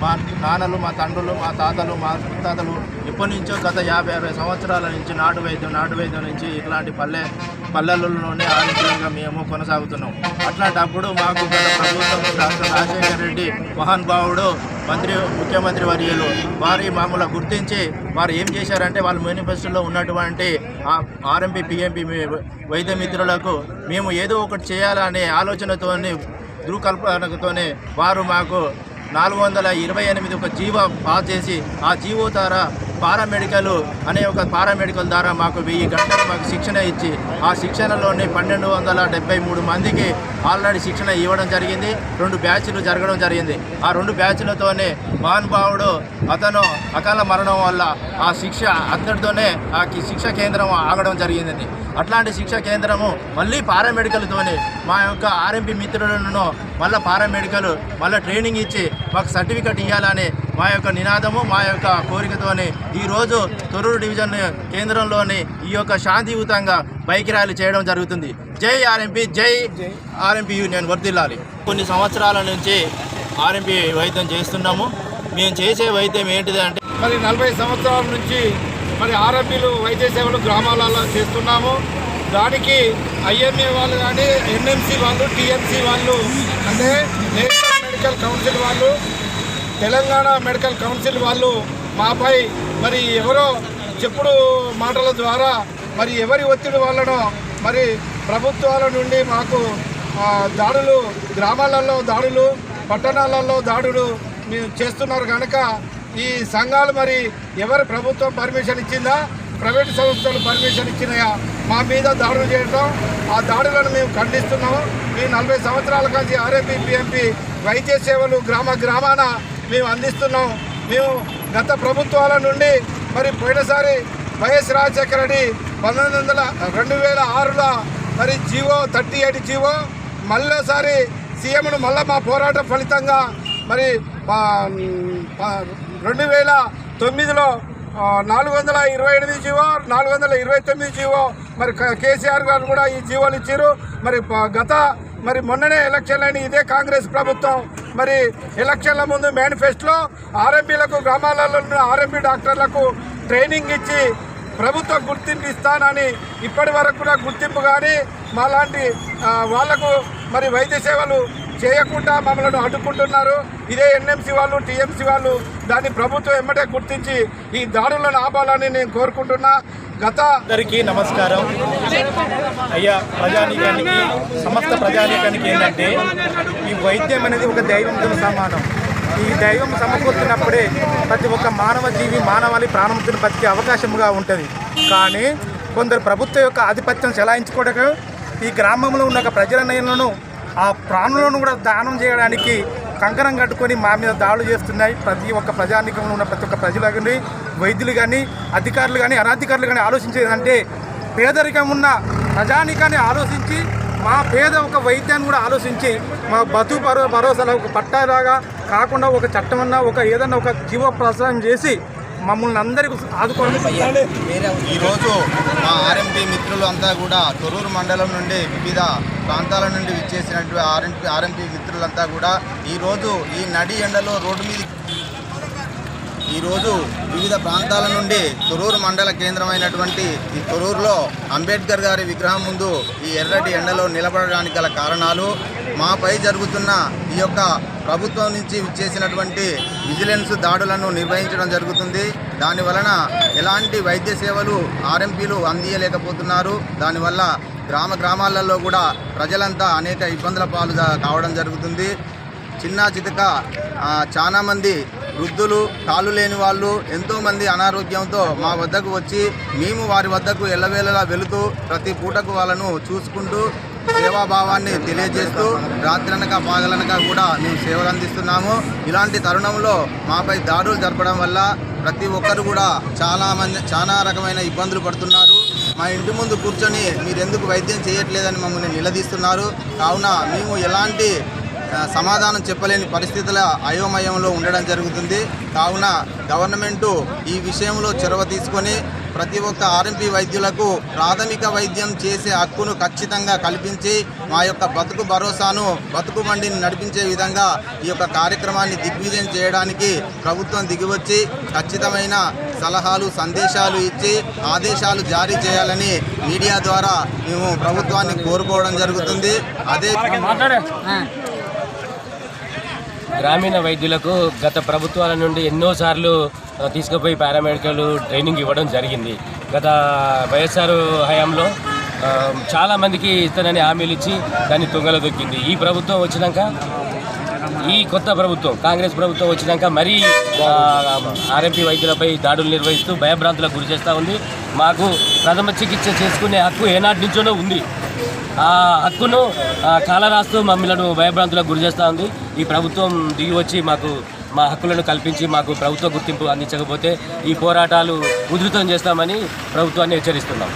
మా నాన్నలు, మా తండ్రులు, మా తాతలు, మా ముత్తాతలు ఎప్పటి నుంచో గత 50-60 సంవత్సరాల నుంచి నాటు వైద్యం నుంచి ఇట్లాంటి పల్లెలలోనే ఆరోగ్యంగా మేము కొనసాగుతున్నాం. అట్లాంటప్పుడు మాకు గత ప్రభుత్వం డాక్టర్ రాజశేఖర రెడ్డి మహానుభావుడు ముఖ్యమంత్రి వర్యులు మామూలు గుర్తించి వారు ఏం చేశారంటే వాళ్ళ మేనిఫెస్టోలో ఉన్నటువంటి ఆర్ఎంపీ పిఎంపీ వైద్య మిత్రులకు మేము ఏదో ఒకటి చేయాలనే ఆలోచనతోని ధృవకల్పనతోనే వారు మాకు 428 ఒక జీవో పాస్ చేసి ఆ జీవో ద్వారా పారామెడికల్ అనే ఒక పారామెడికల్ ద్వారా మాకు 1000 గంటలు మాకు శిక్షణ ఇచ్చి ఆ శిక్షణలోని 1273 మందికి ఆల్రెడీ శిక్షణ ఇవ్వడం జరిగింది. 2 బ్యాచ్లు జరగడం జరిగింది. ఆ 2 బ్యాచ్లతోనే మహానుభావుడు అతను అకాల మరణం వల్ల ఆ శిక్ష అంతటితోనే ఆ శిక్షా కేంద్రం ఆగడం జరిగింది. అట్లాంటి శిక్షా కేంద్రము మళ్ళీ పారామెడికల్తోని మా యొక్క ఆర్ఎంపీ మిత్రులను మళ్ళీ పారామెడికల్ మళ్ళీ ట్రైనింగ్ ఇచ్చి మాకు సర్టిఫికెట్ ఇవ్వాలని మా యొక్క నినాదము, మా యొక్క కోరికతోని ఈరోజు తొర్రూరు డివిజన్ కేంద్రంలోని ఈ యొక్క శాంతియుతంగా బైక్ ర్యాలీ చేయడం జరుగుతుంది. జై ఆర్ఎంపీ, జై ఆర్ఎంపీ యూనియన్ వర్ధిల్లాలి. కొన్ని సంవత్సరాల నుంచి ఆర్ఎంపీ వైద్యం చేస్తున్నాము. మేము చేసే వైద్యం ఏంటిది అంటే మరి 40 సంవత్సరాల నుంచి మరి ఆర్ఎంపీలు వైద్య సేవలు గ్రామాలలో చేస్తున్నాము. దానికి ఐఎంఏ వాళ్ళు కానీ, ఎన్ఎంసీ వాళ్ళు, టీఎంసీ వాళ్ళు అంటే నేషనల్ మెడికల్ కౌన్సిల్ వాళ్ళు, తెలంగాణ మెడికల్ కౌన్సిల్ వాళ్ళు మాపై మరి ఎవరో చెప్పుడు మాటల ద్వారా మరి ఎవరి ఒత్తిడి వల్లనో మరి ప్రభుత్వాల నుండి మాకు దాడులు, గ్రామాలలో దాడులు, పట్టణాలలో దాడులు చేస్తున్నారు కనుక ఈ సంఘాలు మరి ఎవరు ప్రభుత్వం పర్మిషన్ ఇచ్చిందా, ప్రైవేటు సంస్థలు పర్మిషన్ ఇచ్చినాయా మా మీద దాడులు చేయడం, ఆ దాడులను మేము ఖండిస్తున్నాము. మేము 40 సంవత్సరాల నుంచి ఆర్ఎంపీ పిఎంపీ వైద్య సేవలు గ్రామాన మేము అందిస్తున్నాం. మేము గత ప్రభుత్వాల నుండి మరి పోయినసారి వైఎస్ రాజశేఖర రెడ్డి 2006లో మరి జీవో 38 జీవో మళ్ళీసారి సీఎంను మళ్ళీ మా పోరాటం ఫలితంగా మరి 2009లో 428 జీవో, 429 జీవో మరి కేసీఆర్ గారు కూడా ఈ జీవోలు ఇచ్చారు. మరి మరి మొన్ననే ఎలక్షన్లని ఇదే కాంగ్రెస్ ప్రభుత్వం మరి ఎలక్షన్ల ముందు మేనిఫెస్టోలో ఆర్ఎంపీలకు గ్రామాలలో ఉన్న ఆర్ఎంపీ డాక్టర్లకు ట్రైనింగ్ ఇచ్చి ప్రభుత్వం గుర్తింపు ఇస్తానని ఇప్పటి వరకు కూడా గుర్తింపు కానీ మాలాంటి వాళ్లకు మరి వైద్య సేవలు చేయకుండా మమ్మల్ని అడ్డుకుంటున్నారు. ఇదే ఎన్ఎంసీ వాళ్ళు, టీఎంసీ వాళ్ళు దాన్ని ప్రభుత్వం ఎమ్మటే గుర్తించి ఈ దాడులను ఆపాలని నేను కోరుకుంటున్నా. అందరికీ నమస్కారం. అయ్యా, ప్రజానీకానికి, సమస్త ప్రజానీకానికి ఏంటంటే ఈ వైద్యం అనేది ఒక దైవంతో సమానం. ఈ దైవం సమకూర్చినప్పుడే ప్రతి ఒక్క మానవ జీవి మానవాళి ప్రాణముక్తిని బతికే అవకాశముగా ఉంటుంది. కానీ కొందరు ప్రభుత్వం యొక్క ఆధిపత్యం చెలాయించుకోవడానికి ఈ గ్రామంలో ఉన్న ప్రజలను ఆ ప్రాణులను కూడా దానం చేయడానికి కంకణం కట్టుకొని మా మీద దాడులు చేస్తున్నాయి. ప్రతి ఒక్క ప్రజానీకంలో ఉన్న ప్రతి ఒక్క ప్రజలు కానీ, వైద్యులు కానీ, అధికారులు కానీ, అనధికారులు కానీ ఆలోచించేదంటే పేదరికం ఉన్న ప్రజానీకాన్ని ఆలోచించి మా పేద ఒక వైద్యాన్ని కూడా ఆలోచించి మా బతుకు భరోసాలో ఒక పట్టాలాగా కాకుండా ఒక చట్టమన్నా ఏదన్నా ఒక జీవ ప్రసారం చేసి మమ్మల్ని అందరికీ ఆదుకోవడం. ఈరోజు మా ఆర్ఎంపీ మిత్రులు అంతా కూడా తొర్రూరు మండలం నుండి వివిధ ప్రాంతాల నుండి విచ్చేసినటువంటి ఆర్ఎంపీ మిత్రులంతా కూడా ఈరోజు ఈ నడి ఎండలో రోడ్డు మీద ఈరోజు వివిధ ప్రాంతాల నుండి తొర్రూరు మండల కేంద్రమైనటువంటి ఈ తొర్రూరులో అంబేద్కర్ గారి విగ్రహం ముందు ఈ ఎర్రటి ఎండలో నిలబడడానికి గల కారణాలు మాపై జరుగుతున్న ఈ యొక్క ప్రభుత్వం నుంచి చేసినటువంటి విజిలెన్స్ దాడులను నిర్వహించడం జరుగుతుంది. దాని వలన ఎలాంటి వైద్య సేవలు ఆర్ఎంపీలు అందియలేకపోతున్నారు. దానివల్ల గ్రామాలలో కూడా ప్రజలంతా అనేక ఇబ్బందుల పాలు కావడం జరుగుతుంది. చిన్న చితక చాలామంది వృద్ధులు, కాళ్ళు లేని వాళ్ళు ఎంతోమంది అనారోగ్యంతో మా వద్దకు వచ్చి మేము వారి వద్దకు ఎల్లవేళలా వెళుతూ ప్రతి పూటకు వాళ్ళను చూసుకుంటూ సేవాభావాన్ని తెలియజేస్తూ రాత్రనక పగలనక కూడా మేము సేవలు అందిస్తున్నాము. ఇలాంటి తరుణంలో మాపై దాడులు జరపడం వల్ల ప్రతి ఒక్కరు కూడా చాలా రకమైన ఇబ్బందులు పడుతున్నారు. మా ఇంటి ముందు కూర్చొని మీరెందుకు వైద్యం చేయట్లేదని మమ్మల్ని నిలదీస్తున్నారు. కావున మేము ఎలాంటి సమాధానం చెప్పలేని పరిస్థితుల అయోమయంలో ఉండడం జరుగుతుంది. కావున గవర్నమెంటు ఈ విషయంలో చొరవ తీసుకొని ప్రతి ఒక్క ఆర్ఎంపీ వైద్యులకు ప్రాథమిక వైద్యం చేసే హక్కును ఖచ్చితంగా కల్పించి మా యొక్క బతుకు భరోసాను బతుకు బండిని నడిపించే విధంగా ఈ యొక్క కార్యక్రమాన్ని దిగ్విజయం చేయడానికి ప్రభుత్వం దిగివచ్చి ఖచ్చితమైన సలహాలు సందేశాలు ఇచ్చి ఆదేశాలు జారీ చేయాలని మీడియా ద్వారా మేము ప్రభుత్వాన్ని కోరుకోవడం జరుగుతుంది. అదే గ్రామీణ వైద్యులకు గత ప్రభుత్వాల నుండి ఎన్నోసార్లు తీసుకుపోయి పారామెడికల్ ట్రైనింగ్ ఇవ్వడం జరిగింది. గత వైఎస్ఆర్ హయాంలో చాలామందికి ఇస్తానని హామీలు ఇచ్చి దాన్ని తుంగలో దొక్కింది. ఈ ప్రభుత్వం వచ్చినాక, ఈ కొత్త ప్రభుత్వం కాంగ్రెస్ ప్రభుత్వం వచ్చినాక మరీ ఆర్ఎంపీ వైద్యులపై దాడులు నిర్వహిస్తూ భయభ్రాంతులకు గురి చేస్తూ ఉంది. మాకు ప్రథమ చికిత్స చేసుకునే హక్కు ఏనాటి నుంచోనో ఉంది. ఆ హక్కును కాలరాస్తూ మమ్మల్ని భయభ్రాంతులకు గురి చేస్తూ ఉంది. ఈ ప్రభుత్వం దిగి వచ్చి మాకు మా హక్కులను కల్పించి మాకు ప్రభుత్వ గుర్తింపు అందించకపోతే ఈ పోరాటాలు ఉధృతం చేస్తామని ప్రభుత్వాన్ని హెచ్చరిస్తున్నాం.